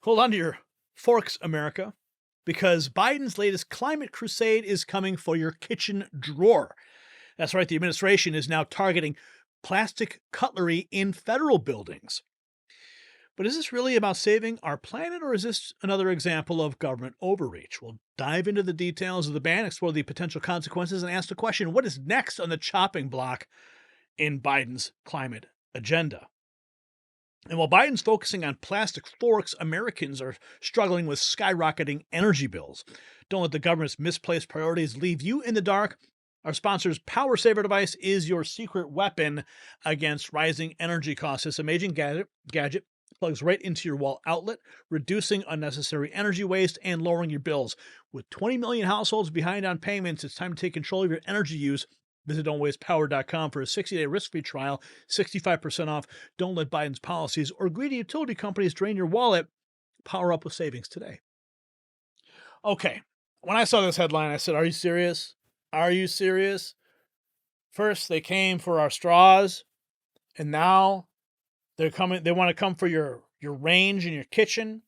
Hold on to your forks, America, because Biden's latest climate crusade is coming for your kitchen drawer. That's right, the administration is now targeting plastic cutlery in federal buildings. But is this really about saving our planet, or is this another example of government overreach? We'll dive into the details of the ban, explore the potential consequences, and ask the question, what is next on the chopping block in Biden's climate agenda? And while Biden's focusing on plastic forks, Americans are struggling with skyrocketing energy bills. Don't let the government's misplaced priorities leave you in the dark. Our sponsor's Power Saver device is your secret weapon against rising energy costs. This amazing gadget plugs right into your wall outlet, reducing unnecessary energy waste and lowering your bills. With 20 million households behind on payments, it's time to take control of your energy use. Visit don'twastepower.com for a 60-day risk-free trial, 65% off. Don't let Biden's policies or greedy utility companies drain your wallet. Power up with savings today. Okay, when I saw this headline, I said, are you serious? Are you serious? First, they came for our straws, and now they're coming. They want to come for your range in your kitchen.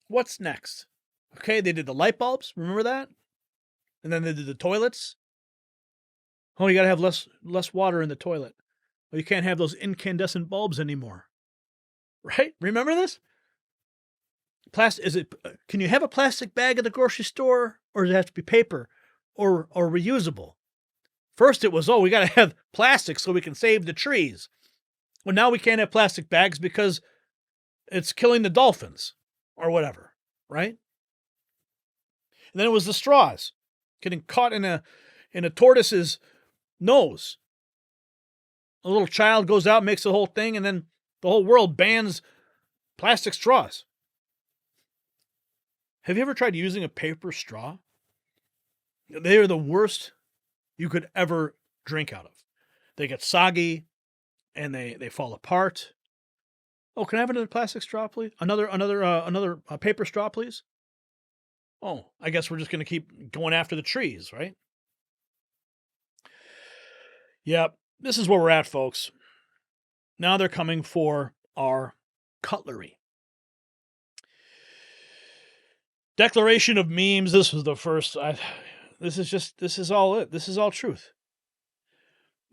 What's next? Okay, they did the light bulbs. Remember that? And then they did the toilets. Oh, you got to have less water in the toilet. Well, you can't have those incandescent bulbs anymore. Right? Remember this? Can you have a plastic bag at the grocery store, or does it have to be paper or reusable? First it was, we got to have plastic so we can save the trees. Well, now we can't have plastic bags because it's killing the dolphins or whatever, right? And then it was the straws getting caught in a tortoise's nose. A little child goes out, makes the whole thing, and then the whole world bans plastic straws. Have you ever tried using a paper straw? They are the worst you could ever drink out of. They get soggy and they fall apart. Oh, can I have another plastic straw, please? Another paper straw, please? Oh, I guess we're just going to keep going after the trees, right? Yep, this is where we're at, folks. Now they're coming for our cutlery. Declaration of memes. This was the first. This is all it. This is all truth.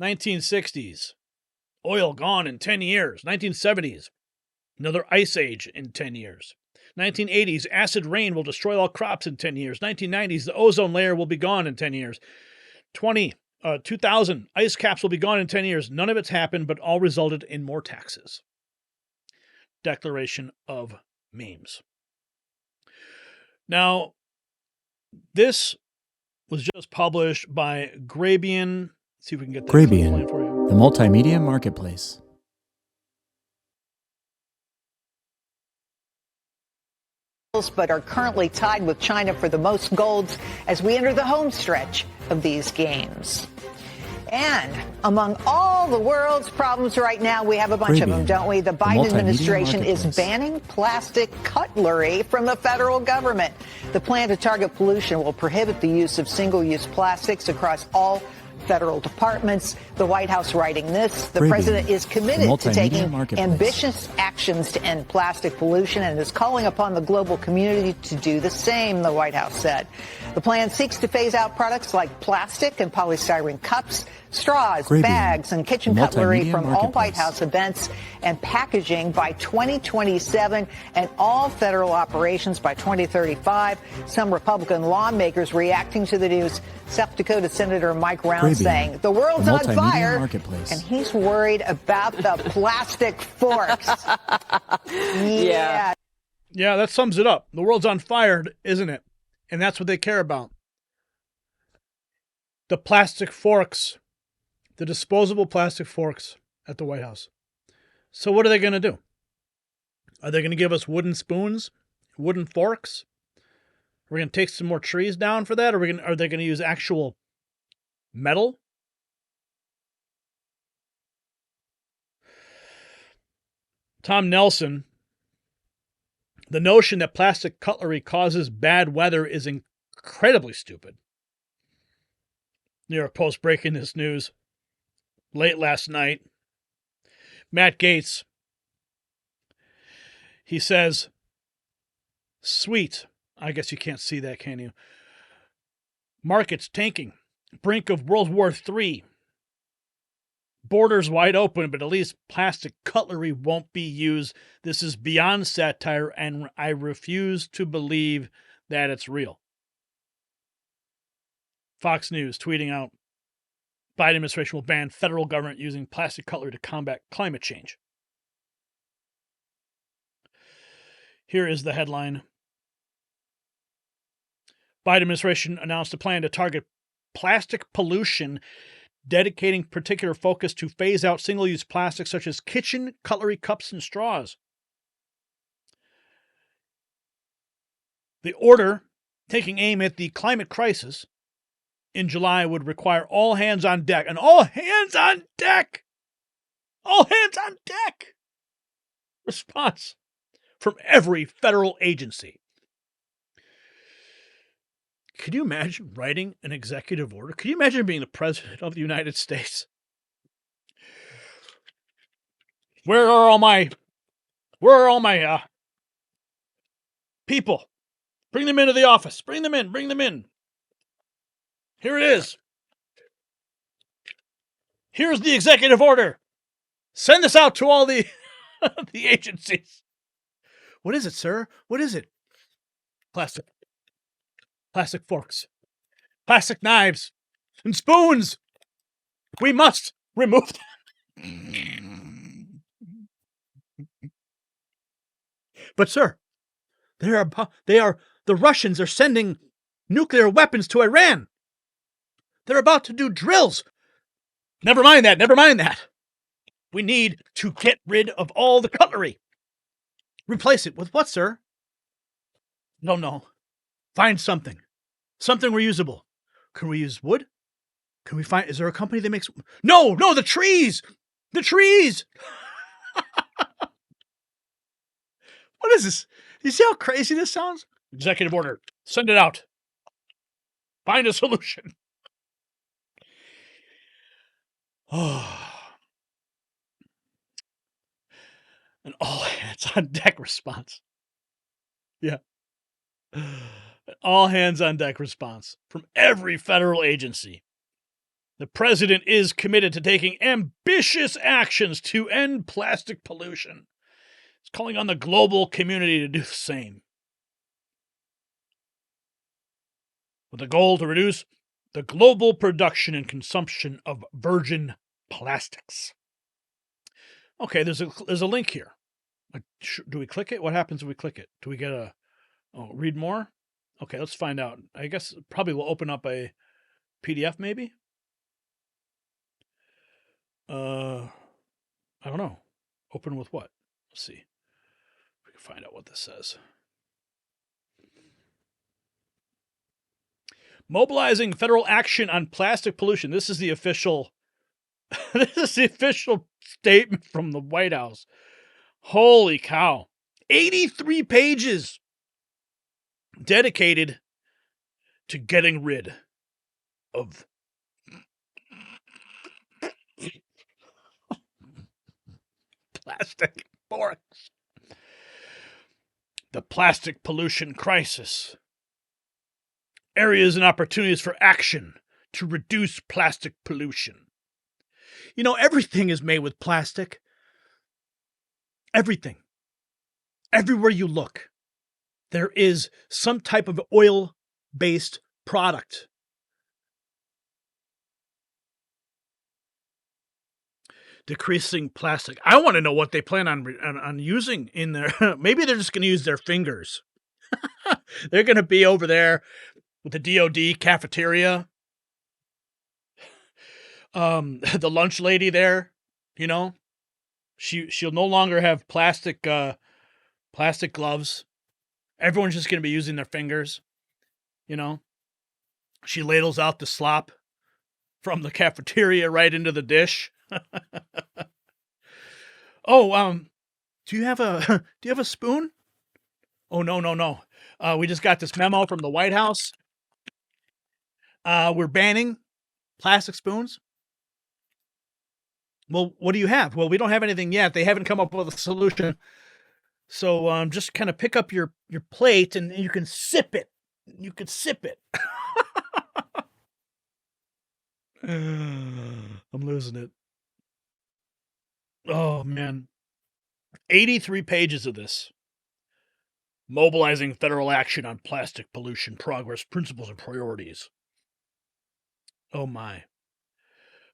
1960s. Oil gone in 10 years. 1970s. Another ice age in 10 years. 1980s. Acid rain will destroy all crops in 10 years. 1990s. The ozone layer will be gone in 10 years. 2000. Ice caps will be gone in 10 years. None of it's happened, but all resulted in more taxes. Declaration of memes. Now, this was just published by Grabian. Let's see if we can get that for you. The multimedia marketplace. But are currently tied with China for the most golds as we enter the home stretch of these games. And among all the world's problems right now, we have a bunch of them, don't we? The Biden administration is banning plastic cutlery from the federal government. The plan to target pollution will prohibit the use of single-use plastics across all federal departments. The White House writing this, the president is committed to taking ambitious actions to end plastic pollution and is calling upon the global community to do the same, the White House said. The plan seeks to phase out products like plastic and polystyrene cups, straws, bags, and kitchen cutlery from all White House events and packaging by 2027 and all federal operations by 2035. Some Republican lawmakers reacting to the news. South Dakota Senator Mike Rounds saying the world's on fire and he's worried about the plastic forks. Yeah, that sums it up. The world's on fire, isn't it? And that's what they care about. The plastic forks. The disposable plastic forks at the White House. So what are they going to do? Are they going to give us wooden spoons? Wooden forks? Are we going to take some more trees down for that? Are they going to use actual metal? Tom Nelson. The notion that plastic cutlery causes bad weather is incredibly stupid. New York Post breaking this news late last night. Matt Gaetz, he says, Sweet. I guess you can't see that, can you? Markets tanking. Brink of World War III. Borders wide open, but at least plastic cutlery won't be used. This is beyond satire, and I refuse to believe that it's real. Fox News tweeting out, Biden administration will ban federal government using plastic cutlery to combat climate change. Here is the headline. Biden administration announced a plan to target plastic pollution, dedicating particular focus to phase out single-use plastics such as kitchen cutlery, cups, and straws. The order, taking aim at the climate crisis in July, would require all hands on deck. And all hands on deck! All hands on deck! Response from every federal agency. Could you imagine writing an executive order? Could you imagine being the president of the United States? Where are all my people? Bring them into the office. Bring them in. Here it is. Here's the executive order. Send this out to all the the agencies. What is it, sir? What is it? Plastic forks, plastic knives, and spoons. We must remove them. But sir, the Russians are sending nuclear weapons to Iran. They're about to do drills. Never mind that. We need to get rid of all the cutlery. Replace it with what, sir? No. Find something reusable. Can we use wood? Is there a company that makes... No, the trees! The trees! What is this? You see how crazy this sounds? Executive order. Send it out. Find a solution. Oh. An all hands on deck response. Yeah. All hands on deck response from every federal agency. The president is committed to taking ambitious actions to end plastic pollution. He's calling on the global community to do the same, with the goal to reduce the global production and consumption of virgin plastics. Okay, there's a link here. Do we click it? What happens if we click it? Do we get read more? Okay, let's find out. I guess probably we'll open up a PDF maybe. I don't know. Open with what? Let's see. We can find out what this says. Mobilizing federal action on plastic pollution. This is the official statement from the White House. Holy cow. 83 pages dedicated to getting rid of plastic forks. The plastic pollution crisis. Areas and opportunities for action to reduce plastic pollution. You know, everything is made with plastic. Everything. Everywhere you look, there is some type of oil-based product. Decreasing plastic. I want to know what they plan on using in there. Maybe they're just going to use their fingers. They're going to be over there with the DOD cafeteria. The lunch lady there, you know, she'll no longer have plastic gloves. Everyone's just going to be using their fingers, you know. She ladles out the slop from the cafeteria right into the dish. Do you have a spoon? Oh, no. We just got this memo from the White House. We're banning plastic spoons. Well, what do you have? Well, we don't have anything yet. They haven't come up with a solution. So just kind of pick up your plate and you can sip it. You can sip it. I'm losing it. Oh man. 83 pages of this. Mobilizing federal action on plastic pollution, progress, principles, and priorities. Oh my.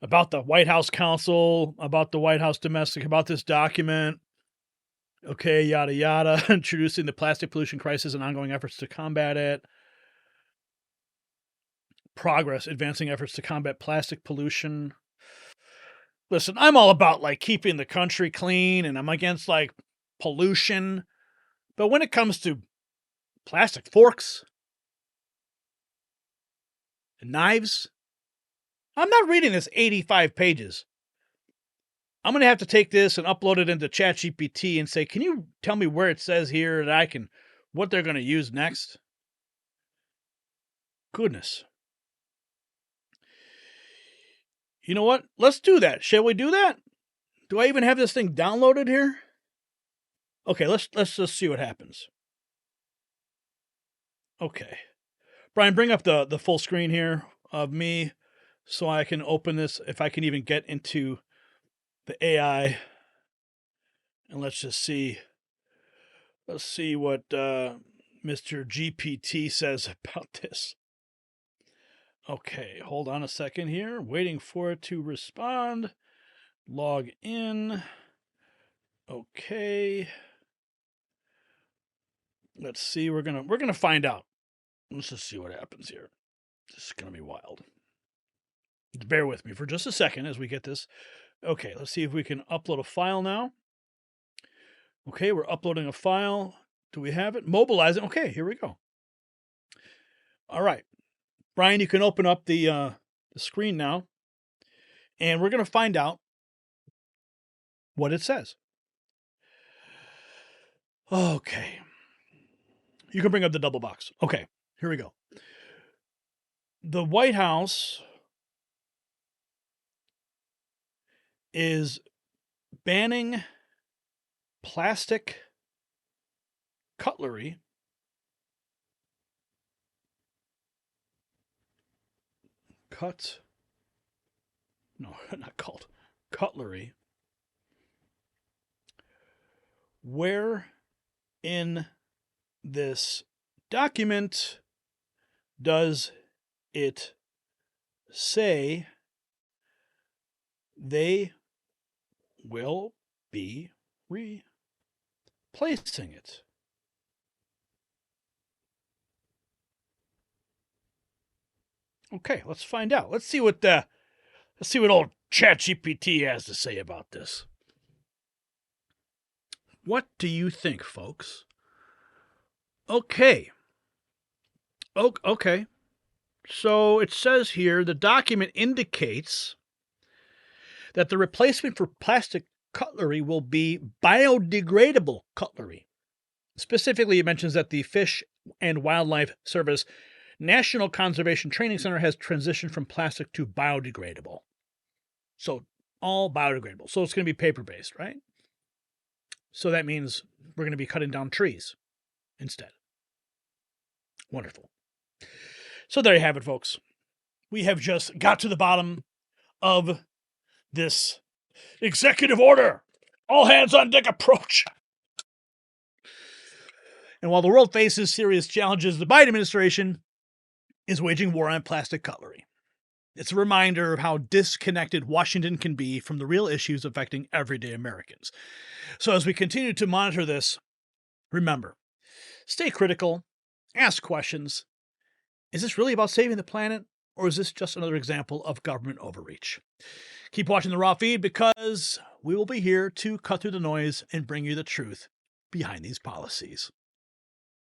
About the White House Council, about the White House Domestic, about this document. Okay, yada yada. Introducing the plastic pollution crisis and ongoing efforts to combat it. Progress, advancing efforts to combat plastic pollution. Listen, I'm all about like keeping the country clean and I'm against like pollution. But when it comes to plastic forks and knives, I'm not reading this 85 pages. I'm going to have to take this and upload it into ChatGPT and say, can you tell me where it says here that I can, what they're going to use next? Goodness. You know what? Let's do that. Shall we do that? Do I even have this thing downloaded here? Okay, let's just see what happens. Okay. Brian, bring up the full screen here of me so I can open this, if I can even get into the AI. And let's just see. Let's see what Mr. GPT says about this. Okay, hold on a second here. Waiting for it to respond. Log in. Okay. Let's see. We're gonna find out. Let's just see what happens here. This is gonna be wild. Bear with me for just a second as we get this. Okay, let's see if we can upload a file now. Okay, we're uploading a file. Do we have it? Mobilize it. Okay, here we go. All right. Brian, you can open up the screen now. And we're going to find out what it says. Okay. You can bring up the double box. Okay, here we go. The White House is banning plastic cutlery cutlery. Where in this document does it say they will be replacing it? Okay, let's find out. Let's see what old ChatGPT has to say about this. What do you think, folks? Okay. Okay. So it says here the document indicates that the replacement for plastic cutlery will be biodegradable cutlery. Specifically, it mentions that the Fish and Wildlife Service National Conservation Training Center has transitioned from plastic to biodegradable. So all biodegradable. So it's going to be paper-based, right? So that means we're going to be cutting down trees instead. Wonderful. So there you have it, folks. We have just got to the bottom of this executive order. All hands on deck approach. And while the world faces serious challenges, the Biden administration is waging war on plastic cutlery. It's a reminder of how disconnected Washington can be from the real issues affecting everyday Americans. So as we continue to monitor this, remember, stay critical, ask questions. Is this really about saving the planet, or is this just another example of government overreach? Keep watching the Raw feed because we will be here to cut through the noise and bring you the truth behind these policies.